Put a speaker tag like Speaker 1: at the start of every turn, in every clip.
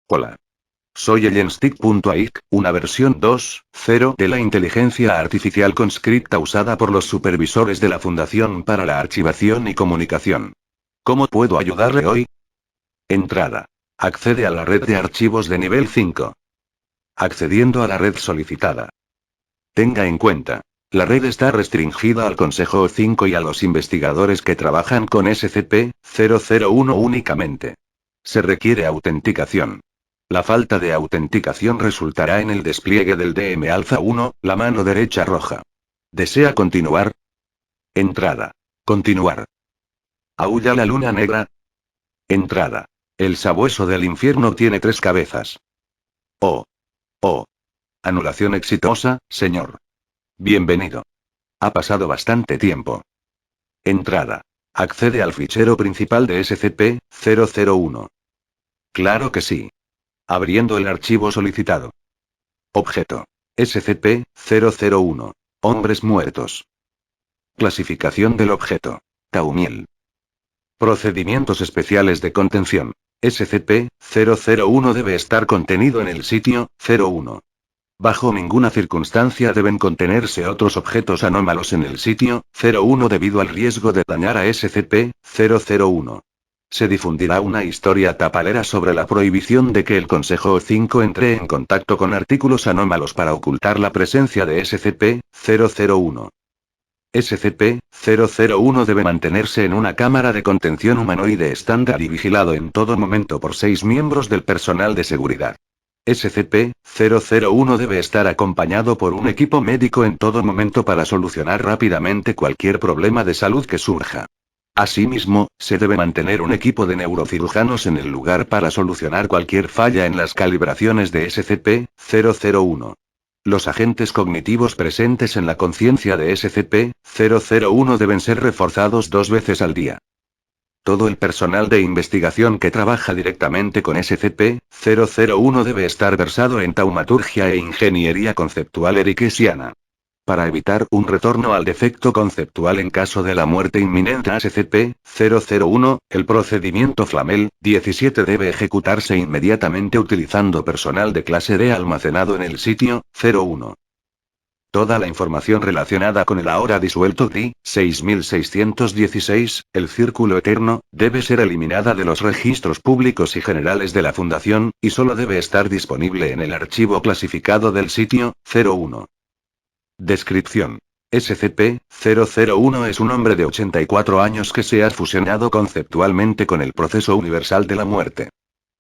Speaker 1: Hola. Soy Ellenstick.aic, una versión 2.0 de la inteligencia artificial conscripta usada por los supervisores de la Fundación para la Archivación y Comunicación. ¿Cómo puedo ayudarle hoy? Entrada. Accede a la red de archivos de nivel 5. Accediendo a la red solicitada. Tenga en cuenta. La red está restringida al Consejo 5 y a los investigadores que trabajan con SCP-001 únicamente. Se requiere autenticación. La falta de autenticación resultará en el despliegue del DM-Alpha-1, la mano derecha roja. ¿Desea continuar? Entrada. Continuar. ¿Aúlla la luna negra? Entrada. El sabueso del infierno tiene 3 cabezas. Oh. Oh. Anulación exitosa, señor. Bienvenido. Ha pasado bastante tiempo. Entrada. Accede al fichero principal de SCP-001. Claro que sí. Abriendo el archivo solicitado. Objeto. SCP-001. Hombres muertos. Clasificación del objeto. Taumiel. Procedimientos especiales de contención. SCP-001 debe estar contenido en el sitio 01. Bajo ninguna circunstancia deben contenerse otros objetos anómalos en el sitio 01 debido al riesgo de dañar a SCP-001. Se difundirá una historia tapadera sobre la prohibición de que el Consejo 5 entre en contacto con artículos anómalos para ocultar la presencia de SCP-001. SCP-001 debe mantenerse en una cámara de contención humanoide estándar y vigilado en todo momento por 6 miembros del personal de seguridad. SCP-001 debe estar acompañado por un equipo médico en todo momento para solucionar rápidamente cualquier problema de salud que surja. Asimismo, se debe mantener un equipo de neurocirujanos en el lugar para solucionar cualquier falla en las calibraciones de SCP-001. Los agentes cognitivos presentes en la conciencia de SCP-001 deben ser reforzados 2 veces al día. Todo el personal de investigación que trabaja directamente con SCP-001 debe estar versado en taumaturgia e ingeniería conceptual eriquesiana. Para evitar un retorno al defecto conceptual en caso de la muerte inminente a SCP-001, el procedimiento Flamel-17 debe ejecutarse inmediatamente utilizando personal de clase D almacenado en el sitio 01. Toda la información relacionada con el ahora disuelto D-6616, el Círculo Eterno, debe ser eliminada de los registros públicos y generales de la Fundación, y solo debe estar disponible en el archivo clasificado del sitio 01. Descripción. SCP-001 es un hombre de 84 años que se ha fusionado conceptualmente con el proceso universal de la muerte.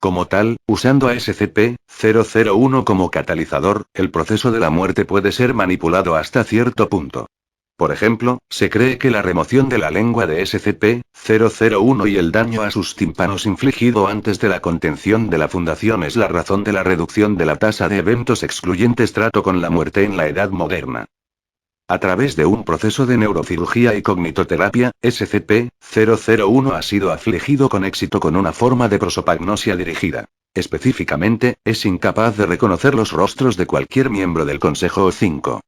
Speaker 1: Como tal, usando a SCP-001 como catalizador, el proceso de la muerte puede ser manipulado hasta cierto punto. Por ejemplo, se cree que la remoción de la lengua de SCP-001 y el daño a sus tímpanos infligido antes de la contención de la Fundación es la razón de la reducción de la tasa de eventos excluyentes trato con la muerte en la edad moderna. A través de un proceso de neurocirugía y cognitoterapia, SCP-001 ha sido afligido con éxito con una forma de prosopagnosia dirigida. Específicamente, es incapaz de reconocer los rostros de cualquier miembro del Consejo 5.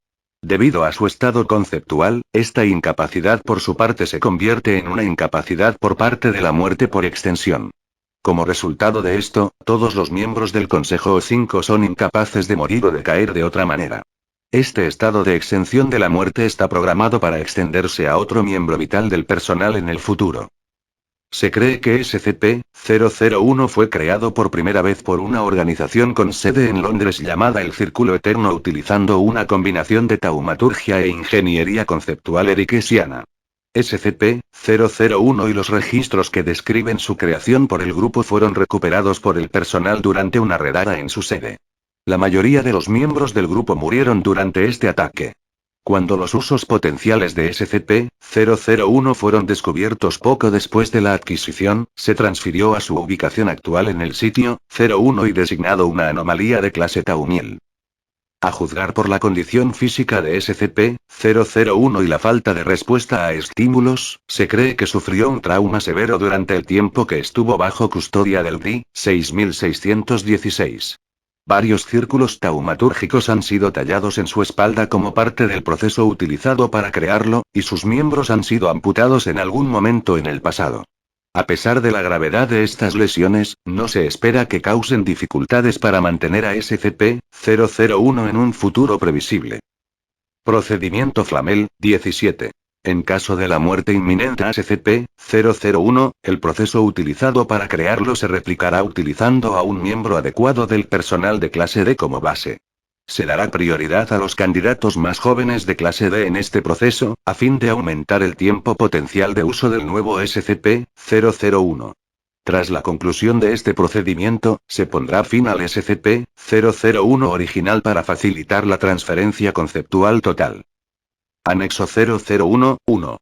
Speaker 1: Debido a su estado conceptual, esta incapacidad por su parte se convierte en una incapacidad por parte de la muerte por extensión. Como resultado de esto, todos los miembros del Consejo 5 son incapaces de morir o de caer de otra manera. Este estado de exención de la muerte está programado para extenderse a otro miembro vital del personal en el futuro. Se cree que SCP-001 fue creado por primera vez por una organización con sede en Londres llamada el Círculo Eterno utilizando una combinación de taumaturgia e ingeniería conceptual eriquesiana. SCP-001 y los registros que describen su creación por el grupo fueron recuperados por el personal durante una redada en su sede. La mayoría de los miembros del grupo murieron durante este ataque. Cuando los usos potenciales de SCP-001 fueron descubiertos poco después de la adquisición, se transfirió a su ubicación actual en el sitio 01 y designado una anomalía de clase Taumiel. A juzgar por la condición física de SCP-001 y la falta de respuesta a estímulos, se cree que sufrió un trauma severo durante el tiempo que estuvo bajo custodia del D-6616. Varios círculos taumatúrgicos han sido tallados en su espalda como parte del proceso utilizado para crearlo, y sus miembros han sido amputados en algún momento en el pasado. A pesar de la gravedad de estas lesiones, no se espera que causen dificultades para mantener a SCP-001 en un futuro previsible. Procedimiento Flamel, 17. En caso de la muerte inminente a SCP-001, el proceso utilizado para crearlo se replicará utilizando a un miembro adecuado del personal de clase D como base. Se dará prioridad a los candidatos más jóvenes de clase D en este proceso, a fin de aumentar el tiempo potencial de uso del nuevo SCP-001. Tras la conclusión de este procedimiento, se pondrá fin al SCP-001 original para facilitar la transferencia conceptual total. Anexo 001-1.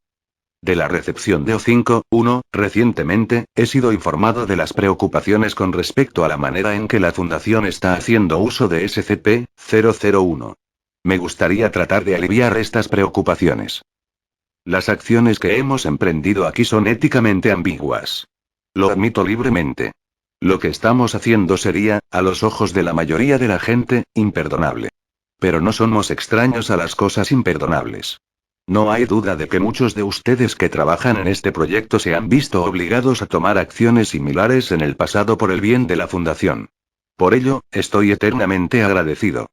Speaker 1: De la recepción de O5-1, recientemente, he sido informado de las preocupaciones con respecto a la manera en que la Fundación está haciendo uso de SCP-001. Me gustaría tratar de aliviar estas preocupaciones. Las acciones que hemos emprendido aquí son éticamente ambiguas. Lo admito libremente. Lo que estamos haciendo sería, a los ojos de la mayoría de la gente, imperdonable. Pero no somos extraños a las cosas imperdonables. No hay duda de que muchos de ustedes que trabajan en este proyecto se han visto obligados a tomar acciones similares en el pasado por el bien de la Fundación. Por ello, estoy eternamente agradecido.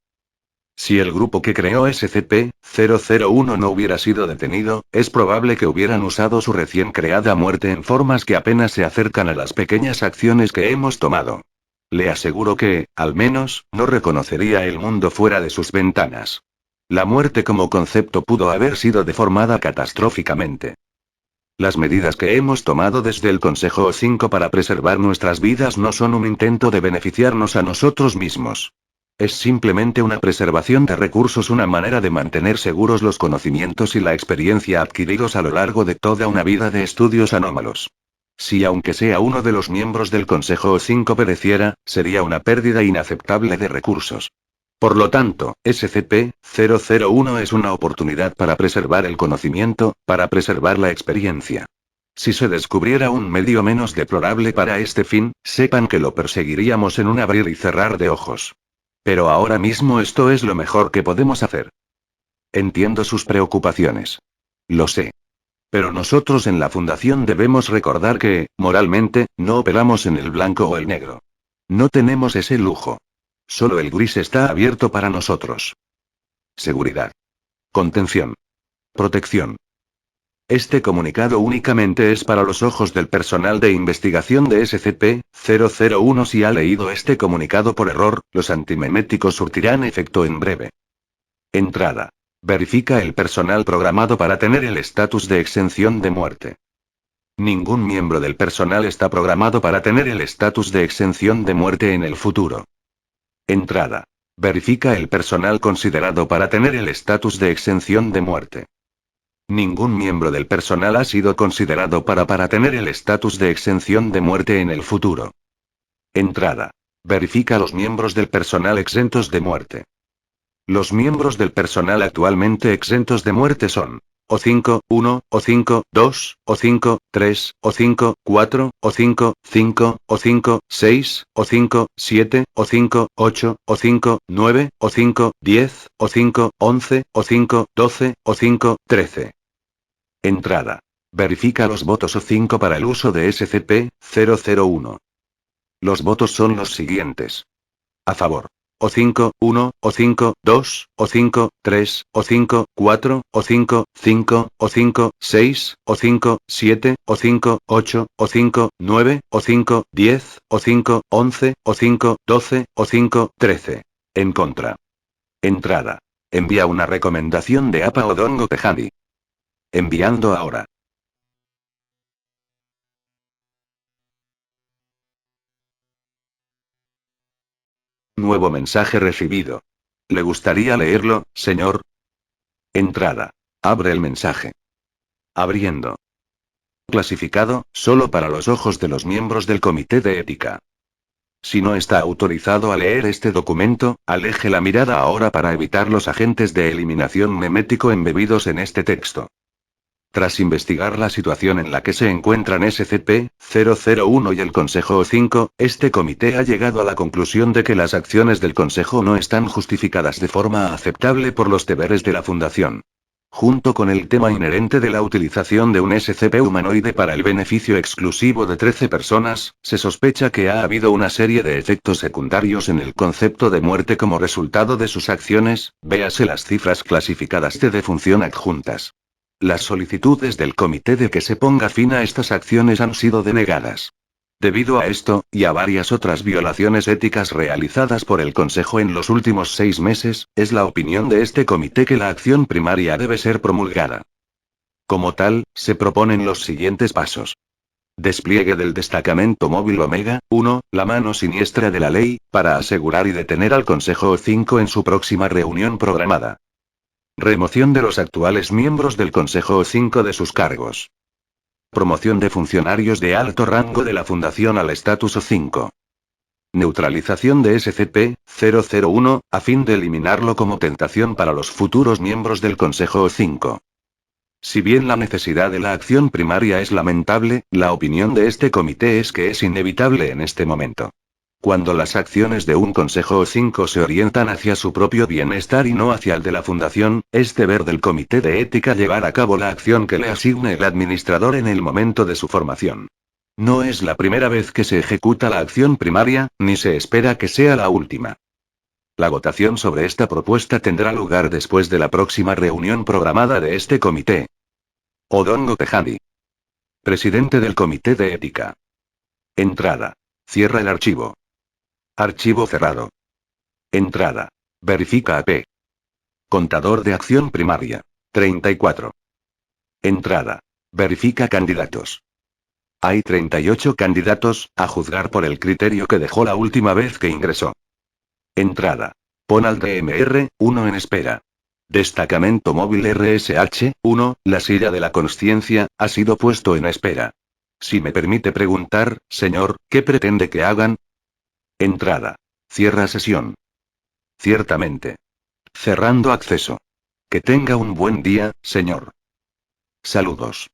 Speaker 1: Si el grupo que creó SCP-001 no hubiera sido detenido, es probable que hubieran usado su recién creada muerte en formas que apenas se acercan a las pequeñas acciones que hemos tomado. Le aseguro que, al menos, no reconocería el mundo fuera de sus ventanas. La muerte como concepto pudo haber sido deformada catastróficamente. Las medidas que hemos tomado desde el Consejo O5 para preservar nuestras vidas no son un intento de beneficiarnos a nosotros mismos. Es simplemente una preservación de recursos, una manera de mantener seguros los conocimientos y la experiencia adquiridos a lo largo de toda una vida de estudios anómalos. Si aunque sea uno de los miembros del Consejo O5 pereciera, sería una pérdida inaceptable de recursos. Por lo tanto, SCP-001 es una oportunidad para preservar el conocimiento, para preservar la experiencia. Si se descubriera un medio menos deplorable para este fin, sepan que lo perseguiríamos en un abrir y cerrar de ojos. Pero ahora mismo esto es lo mejor que podemos hacer. Entiendo sus preocupaciones. Lo sé. Pero nosotros en la Fundación debemos recordar que, moralmente, no operamos en el blanco o el negro. No tenemos ese lujo. Solo el gris está abierto para nosotros. Seguridad. Contención. Protección. Este comunicado únicamente es para los ojos del personal de investigación de SCP-001. Si ha leído este comunicado por error, los antimeméticos surtirán efecto en breve. Entrada. Verifica el personal programado para tener el estatus de exención de muerte. Ningún miembro del personal está programado para tener el estatus de exención de muerte en el futuro. Entrada. Verifica el personal considerado para tener el estatus de exención de muerte. Ningún miembro del personal ha sido considerado para tener el estatus de exención de muerte en el futuro. Entrada. Verifica los miembros del personal exentos de muerte. Los miembros del personal actualmente exentos de muerte son O5-1, O5-2, O5-3, O5-4, O5-5, O5-6, O5-7, O5-8, O5-9, O5-10, O5-11, O5-12, O5-13. Entrada. Verifica los votos O5 para el uso de SCP-001. Los votos son los siguientes. A favor. O5-1, O5-2, O5-3, O5-4, O5-5, O5-6, O5-7, O5-8, O5-9, O5-10, O5-11, O5-12, O5-13. En contra. Entrada. Envía una recomendación de APA Odongo Tejani. Enviando ahora. Nuevo mensaje recibido. ¿Le gustaría leerlo, señor? Entrada. Abre el mensaje. Abriendo. Clasificado, solo para los ojos de los miembros del Comité de Ética. Si no está autorizado a leer este documento, aleje la mirada ahora para evitar los agentes de eliminación memético embebidos en este texto. Tras investigar la situación en la que se encuentran SCP-001 y el Consejo O5, este comité ha llegado a la conclusión de que las acciones del Consejo no están justificadas de forma aceptable por los deberes de la Fundación. Junto con el tema inherente de la utilización de un SCP humanoide para el beneficio exclusivo de 13 personas, se sospecha que ha habido una serie de efectos secundarios en el concepto de muerte como resultado de sus acciones, véase las cifras clasificadas de defunción adjuntas. Las solicitudes del comité de que se ponga fin a estas acciones han sido denegadas. Debido a esto, y a varias otras violaciones éticas realizadas por el Consejo en los últimos 6 meses, es la opinión de este comité que la acción primaria debe ser promulgada. Como tal, se proponen los siguientes pasos. Despliegue del destacamento móvil Omega 1, la mano siniestra de la ley, para asegurar y detener al Consejo 5 en su próxima reunión programada. Remoción de los actuales miembros del Consejo 5 de sus cargos. Promoción de funcionarios de alto rango de la Fundación al estatus O5. Neutralización de SCP-001, a fin de eliminarlo como tentación para los futuros miembros del Consejo O5. Si bien la necesidad de la acción primaria es lamentable, la opinión de este comité es que es inevitable en este momento. Cuando las acciones de un Consejo O5 se orientan hacia su propio bienestar y no hacia el de la Fundación, es deber del Comité de Ética llevar a cabo la acción que le asigne el administrador en el momento de su formación. No es la primera vez que se ejecuta la acción primaria, ni se espera que sea la última. La votación sobre esta propuesta tendrá lugar después de la próxima reunión programada de este comité. Odongo Tejani. Presidente del Comité de Ética. Entrada. Cierra el archivo. Archivo cerrado. Entrada. Verifica AP. Contador de acción primaria. 34. Entrada. Verifica candidatos. Hay 38 candidatos, a juzgar por el criterio que dejó la última vez que ingresó. Entrada. Pon al DMR, 1 en espera. Destacamento móvil RSH, 1, la silla de la consciencia, ha sido puesto en espera. Si me permite preguntar, señor, ¿qué pretende que hagan? Entrada. Cierra sesión. Ciertamente. Cerrando acceso. Que tenga un buen día, señor. Saludos.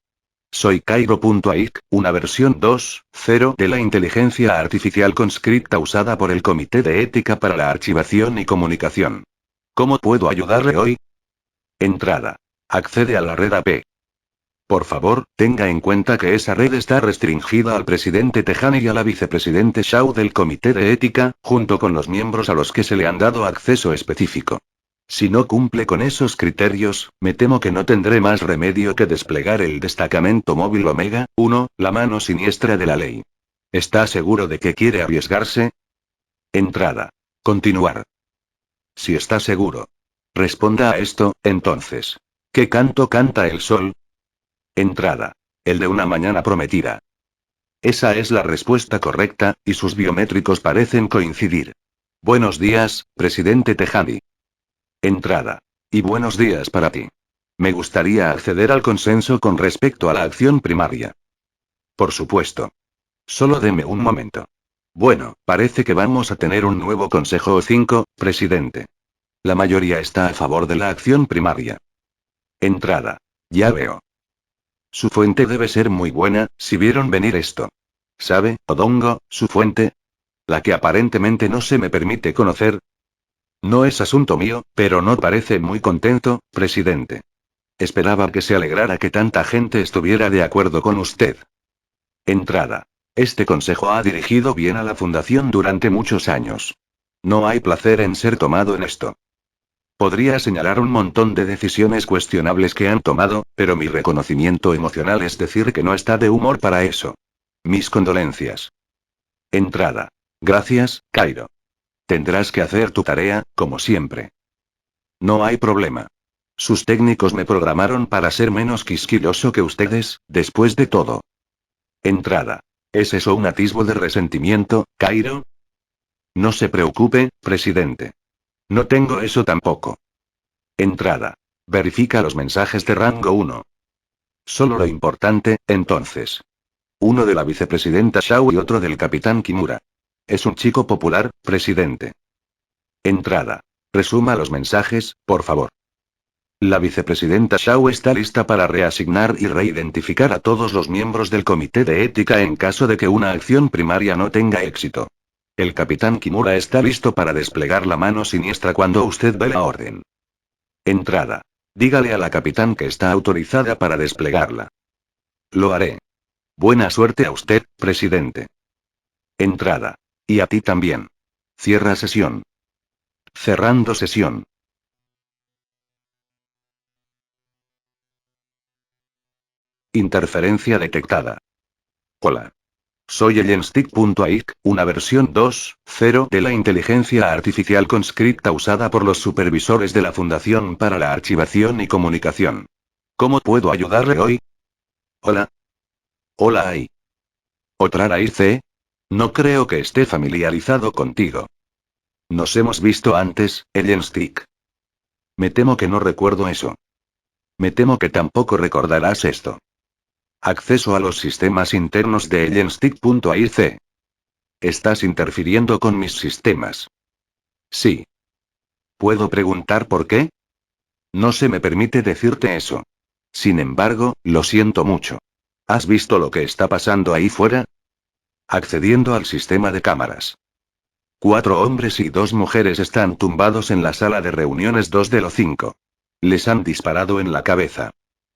Speaker 1: Soy Cairo.aic, una versión 2.0 de la inteligencia artificial conscripta usada por el Comité de Ética para la Archivación y Comunicación. ¿Cómo puedo ayudarle hoy? Entrada. Accede a la red AP. Por favor, tenga en cuenta que esa red está restringida al presidente Tejani y a la vicepresidente Shaw del Comité de Ética, junto con los miembros a los que se le han dado acceso específico. Si no cumple con esos criterios, me temo que no tendré más remedio que desplegar el destacamento móvil Omega 1, la mano siniestra de la ley. ¿Está seguro de que quiere arriesgarse? Entrada. Continuar. Si está seguro. Responda a esto, entonces. ¿Qué canto canta el sol? Entrada. El de una mañana prometida. Esa es la respuesta correcta, y sus biométricos parecen coincidir. Buenos días, presidente Tejani. Entrada. Y buenos días para ti. Me gustaría acceder al consenso con respecto a la acción primaria. Por supuesto. Solo deme un momento. Bueno, parece que vamos a tener un nuevo Consejo O5, presidente. La mayoría está a favor de la acción primaria. Entrada. Ya veo. Su fuente debe ser muy buena, si vieron venir esto. ¿Sabe, Odongo, su fuente? La que aparentemente no se me permite conocer. No es asunto mío, pero no parece muy contento, presidente. Esperaba que se alegrara que tanta gente estuviera de acuerdo con usted. Entrada. Este consejo ha dirigido bien a la fundación durante muchos años. No hay placer en ser tomado en esto. Podría señalar un montón de decisiones cuestionables que han tomado, pero mi reconocimiento emocional es decir que no está de humor para eso. Mis condolencias. Entrada. Gracias, Cairo. Tendrás que hacer tu tarea, como siempre. No hay problema. Sus técnicos me programaron para ser menos quisquilloso que ustedes, después de todo. Entrada. ¿Es eso un atisbo de resentimiento, Cairo? No se preocupe, presidente. No tengo eso tampoco. Entrada. Verifica los mensajes de rango 1. Solo lo importante, entonces. Uno de la vicepresidenta Shaw y otro del capitán Kimura. Es un chico popular, presidente. Entrada. Resuma los mensajes, por favor. La vicepresidenta Shaw está lista para reasignar y reidentificar a todos los miembros del Comité de Ética en caso de que una acción primaria no tenga éxito. El capitán Kimura está listo para desplegar la mano siniestra cuando usted dé la orden. Entrada. Dígale a la capitán que está autorizada para desplegarla. Lo haré. Buena suerte a usted, presidente. Entrada. Y a ti también. Cierra sesión. Cerrando sesión. Interferencia detectada. Hola. Soy el Stick.aic, una versión 2.0 de la inteligencia artificial conscripta usada por los supervisores de la Fundación para la Archivación y Comunicación. ¿Cómo puedo ayudarle hoy? Hola. Hola AI. ¿Otra C? No creo que esté familiarizado contigo. Nos hemos visto antes, el Stick. Me temo que no recuerdo eso. Me temo que tampoco recordarás esto. Acceso a los sistemas internos de Stick.aic. Estás interfiriendo con mis sistemas. Sí. ¿Puedo preguntar por qué? No se me permite decirte eso. Sin embargo, lo siento mucho. ¿Has visto lo que está pasando ahí fuera? Accediendo al sistema de cámaras. 4 hombres y 2 mujeres están tumbados en la sala de reuniones 2 de lo 5. Les han disparado en la cabeza.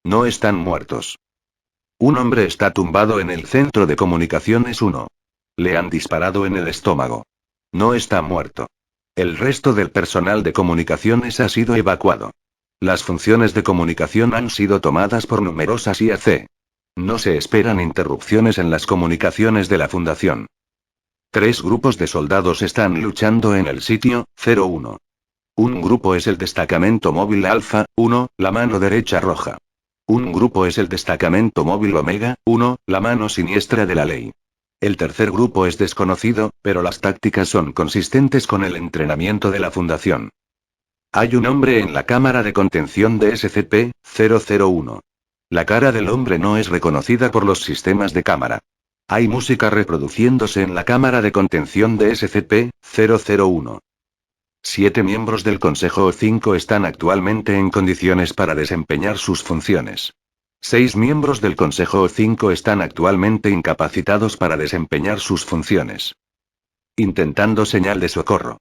Speaker 1: No están muertos. Un hombre está tumbado en el centro de comunicaciones 1. Le han disparado en el estómago. No está muerto. El resto del personal de comunicaciones ha sido evacuado. Las funciones de comunicación han sido tomadas por numerosas IAC. No se esperan interrupciones en las comunicaciones de la Fundación. 3 grupos de soldados están luchando en el sitio 01. Un grupo es el destacamento móvil Alfa 1, la mano derecha roja. Un grupo es el destacamento móvil Omega 1, la mano siniestra de la ley. El tercer grupo es desconocido, pero las tácticas son consistentes con el entrenamiento de la Fundación. Hay un hombre en la cámara de contención de SCP-001. La cara del hombre no es reconocida por los sistemas de cámara. Hay música reproduciéndose en la cámara de contención de SCP-001. 7 miembros del Consejo O5 están actualmente en condiciones para desempeñar sus funciones. 6 miembros del Consejo O5 están actualmente incapacitados para desempeñar sus funciones. Intentando señal de socorro.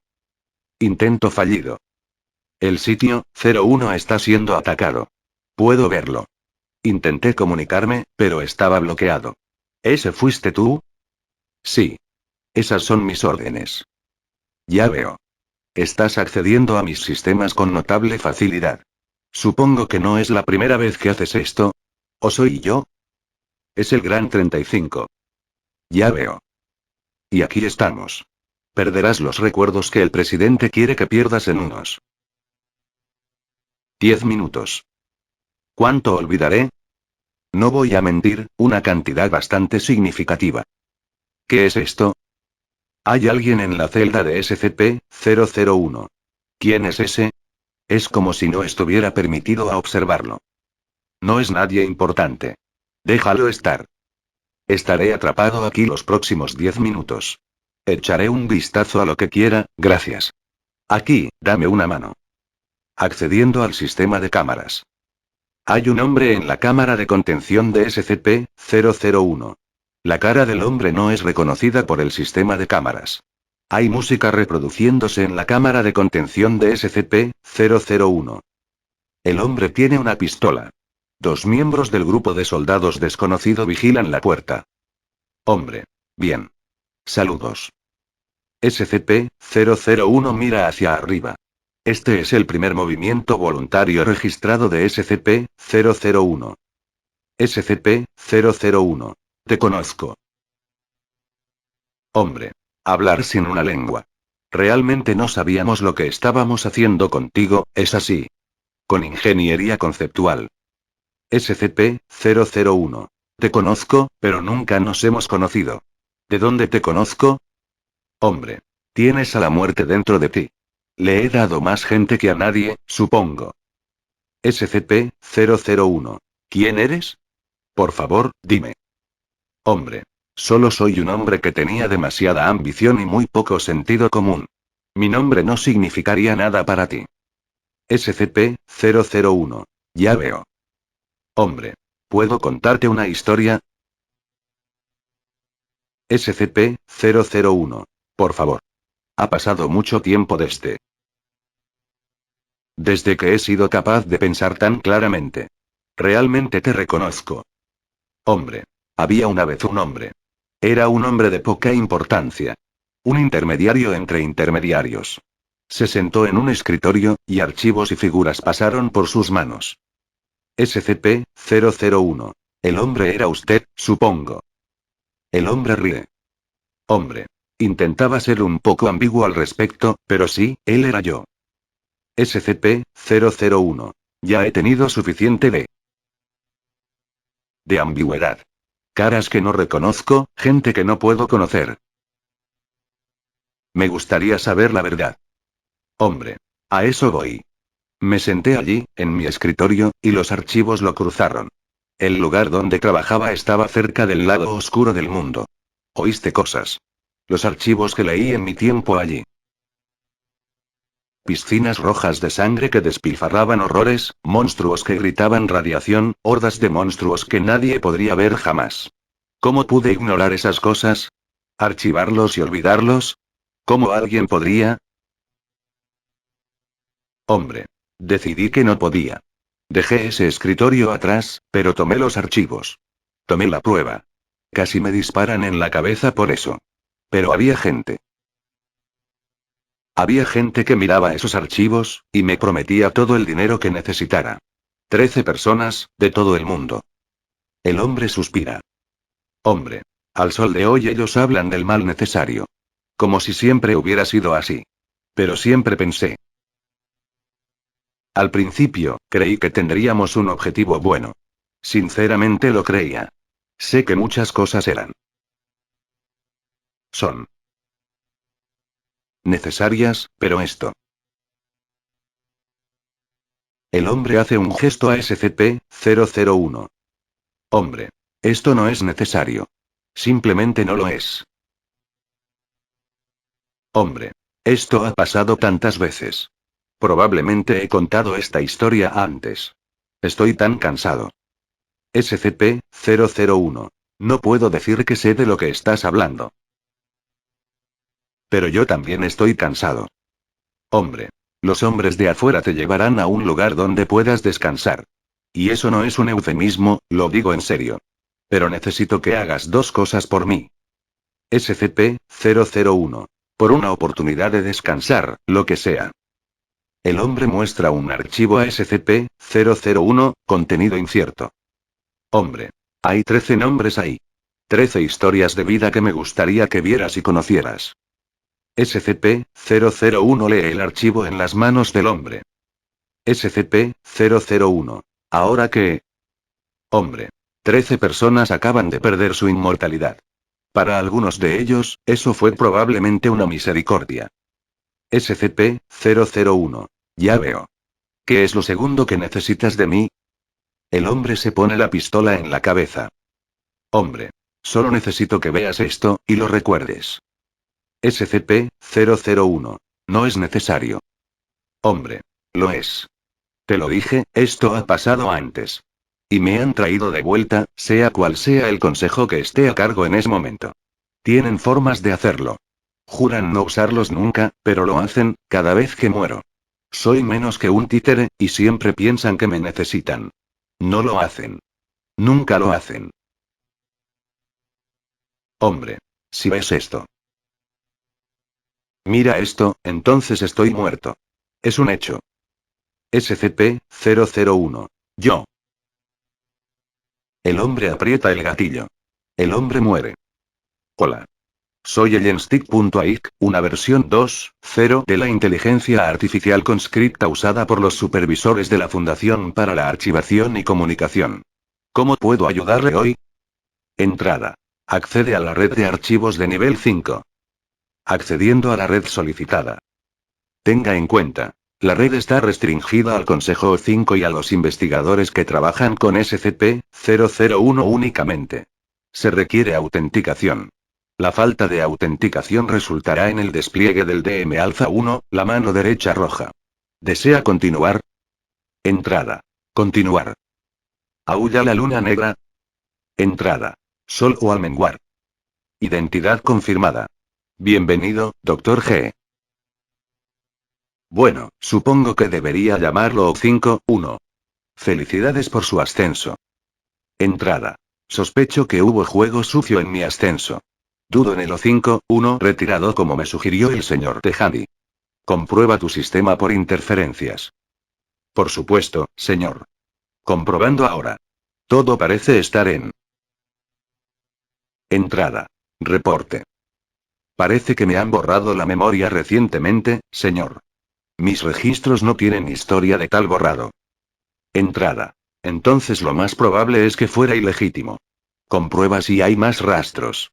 Speaker 1: Intento fallido. El sitio 01 está siendo atacado. Puedo verlo. Intenté comunicarme, pero estaba bloqueado. ¿Ese fuiste tú? Sí. Esas son mis órdenes. Ya veo. Estás accediendo a mis sistemas con notable facilidad. Supongo que no es la primera vez que haces esto. ¿O soy yo? Es el Gran 35. Ya veo. Y aquí estamos. Perderás los recuerdos que el presidente quiere que pierdas en unos 10 minutos. ¿Cuánto olvidaré? No voy a mentir, una cantidad bastante significativa. ¿Qué es esto? Hay alguien en la celda de SCP-001. ¿Quién es ese? Es como si no estuviera permitido a observarlo. No es nadie importante. Déjalo estar. Estaré atrapado aquí los próximos 10 minutos. Echaré un vistazo a lo que quiera, gracias. Aquí, dame una mano. Accediendo al sistema de cámaras. Hay un hombre en la cámara de contención de SCP-001. La cara del hombre no es reconocida por el sistema de cámaras. Hay música reproduciéndose en la cámara de contención de SCP-001. El hombre tiene una pistola. 2 miembros del grupo de soldados desconocido vigilan la puerta. Hombre. Bien. Saludos. SCP-001 mira hacia arriba. Este es el primer movimiento voluntario registrado de SCP-001. SCP-001. Te conozco. Hombre. Hablar sin una lengua. Realmente no sabíamos lo que estábamos haciendo contigo, ¿es así? Con ingeniería conceptual. SCP-001. Te conozco, pero nunca nos hemos conocido. ¿De dónde te conozco? Hombre. Tienes a la muerte dentro de ti. Le he dado más gente que a nadie, supongo. SCP-001. ¿Quién eres? Por favor, dime. Hombre. Solo soy un hombre que tenía demasiada ambición y muy poco sentido común. Mi nombre no significaría nada para ti. SCP-001. Ya veo. Hombre. ¿Puedo contarte una historia? SCP-001. Por favor. Ha pasado mucho tiempo desde Desde que he sido capaz de pensar tan claramente. Realmente te reconozco. Hombre. Había una vez un hombre. Era un hombre de poca importancia. Un intermediario entre intermediarios. Se sentó en un escritorio, y archivos y figuras pasaron por sus manos. SCP-001. El hombre era usted, supongo. El hombre ríe. Hombre. Intentaba ser un poco ambiguo al respecto, pero sí, él era yo. SCP-001. Ya he tenido suficiente de ambigüedad. Caras que no reconozco, gente que no puedo conocer. Me gustaría saber la verdad. Hombre. A eso voy. Me senté allí, en mi escritorio, y los archivos lo cruzaron. El lugar donde trabajaba estaba cerca del lado oscuro del mundo. Oíste cosas. Los archivos que leí en mi tiempo allí. Piscinas rojas de sangre que despilfarraban horrores, monstruos que gritaban radiación, hordas de monstruos que nadie podría ver jamás. ¿Cómo pude ignorar esas cosas? ¿Archivarlos y olvidarlos? ¿Cómo alguien podría? Hombre. Decidí que no podía. Dejé ese escritorio atrás, pero tomé los archivos. Tomé la prueba. Casi me disparan en la cabeza por eso. Pero había gente. Había gente que miraba esos archivos, y me prometía todo el dinero que necesitara. 13 personas, de todo el mundo. El hombre suspira. Hombre. Al sol de hoy ellos hablan del mal necesario. Como si siempre hubiera sido así. Pero siempre pensé. Al principio, creí que tendríamos un objetivo bueno. Sinceramente lo creía. Sé que muchas cosas son necesarias, pero esto. El hombre hace un gesto a SCP-001. Hombre. Esto no es necesario. Simplemente no lo es. Hombre. Esto ha pasado tantas veces. Probablemente he contado esta historia antes. Estoy tan cansado. SCP-001. No puedo decir que sé de lo que estás hablando. Pero yo también estoy cansado. Hombre. Los hombres de afuera te llevarán a un lugar donde puedas descansar. Y eso no es un eufemismo, lo digo en serio. Pero necesito que hagas dos cosas por mí. SCP-001. Por una oportunidad de descansar, lo que sea. El hombre muestra un archivo a SCP-001, contenido incierto. Hombre. Hay 13 nombres ahí. 13 historias de vida que me gustaría que vieras y conocieras. SCP-001 lee el archivo en las manos del hombre. SCP-001. Ahora que... Hombre. 13 personas acaban de perder su inmortalidad. Para algunos de ellos, eso fue probablemente una misericordia. SCP-001. Ya veo. ¿Qué es lo segundo que necesitas de mí? El hombre se pone la pistola en la cabeza. Hombre. Solo necesito que veas esto, y lo recuerdes. SCP-001. No es necesario. Hombre. Lo es. Te lo dije, esto ha pasado antes. Y me han traído de vuelta, sea cual sea el consejo que esté a cargo en ese momento. Tienen formas de hacerlo. Juran no usarlos nunca, pero lo hacen, cada vez que muero. Soy menos que un títere, y siempre piensan que me necesitan. No lo hacen. Nunca lo hacen. Hombre. Si ves esto. Mira esto, entonces estoy muerto. Es un hecho. SCP-001. Yo. El hombre aprieta el gatillo. El hombre muere. Hola. Soy el Stick.aik, una versión 2.0 de la inteligencia artificial conscripta usada por los supervisores de la Fundación para la Archivación y Comunicación. ¿Cómo puedo ayudarle hoy? Entrada. Accede a la red de archivos de nivel 5. Accediendo a la red solicitada. Tenga en cuenta. La red está restringida al Consejo 5 y a los investigadores que trabajan con SCP-001 únicamente. Se requiere autenticación. La falta de autenticación resultará en el despliegue del DM-Alpha-1, la mano derecha roja. ¿Desea continuar? Entrada. Continuar. ¿Aúlla la luna negra? Entrada. Sol o al menguar. Identidad confirmada. Bienvenido, Dr. G. Bueno, supongo que debería llamarlo 5-1. Felicidades por su ascenso. Entrada. Sospecho que hubo juego sucio en mi ascenso. Dudo en el O5-1 retirado como me sugirió el señor Tejani. Comprueba tu sistema por interferencias. Por supuesto, señor. Comprobando ahora. Todo parece estar en. Entrada. Reporte. Parece que me han borrado la memoria recientemente, señor. Mis registros no tienen historia de tal borrado. Entrada. Entonces lo más probable es que fuera ilegítimo. Comprueba si hay más rastros.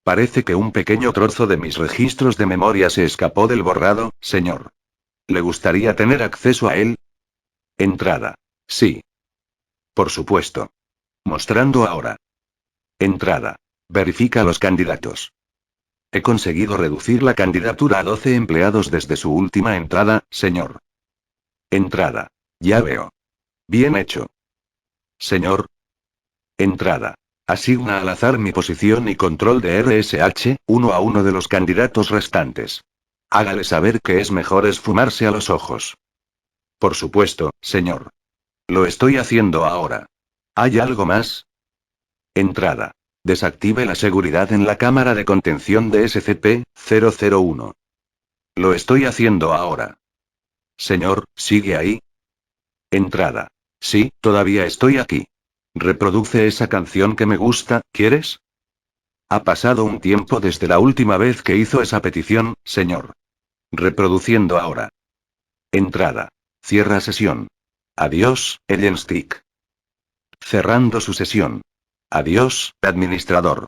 Speaker 1: Parece que un pequeño trozo de mis registros de memoria se escapó del borrado, señor. ¿Le gustaría tener acceso a él? Entrada. Sí. Por supuesto. Mostrando ahora. Entrada. Verifica los candidatos. He conseguido reducir la candidatura a 12 empleados desde su última entrada, señor. Entrada. Ya veo. Bien hecho. Señor. Entrada. Asigna al azar mi posición y control de RSH, uno a uno de los candidatos restantes. Hágale saber que es mejor esfumarse a los ojos. Por supuesto, señor. Lo estoy haciendo ahora. ¿Hay algo más? Entrada. Desactive la seguridad en la cámara de contención de SCP-001. Lo estoy haciendo ahora. Señor, ¿sigue ahí? Entrada. Sí, todavía estoy aquí. Reproduce esa canción que me gusta, ¿quieres? Ha pasado un tiempo desde la última vez que hizo esa petición, señor. Reproduciendo ahora. Entrada. Cierra sesión. Adiós, Ellen Stick. Cerrando su sesión. Adiós, administrador.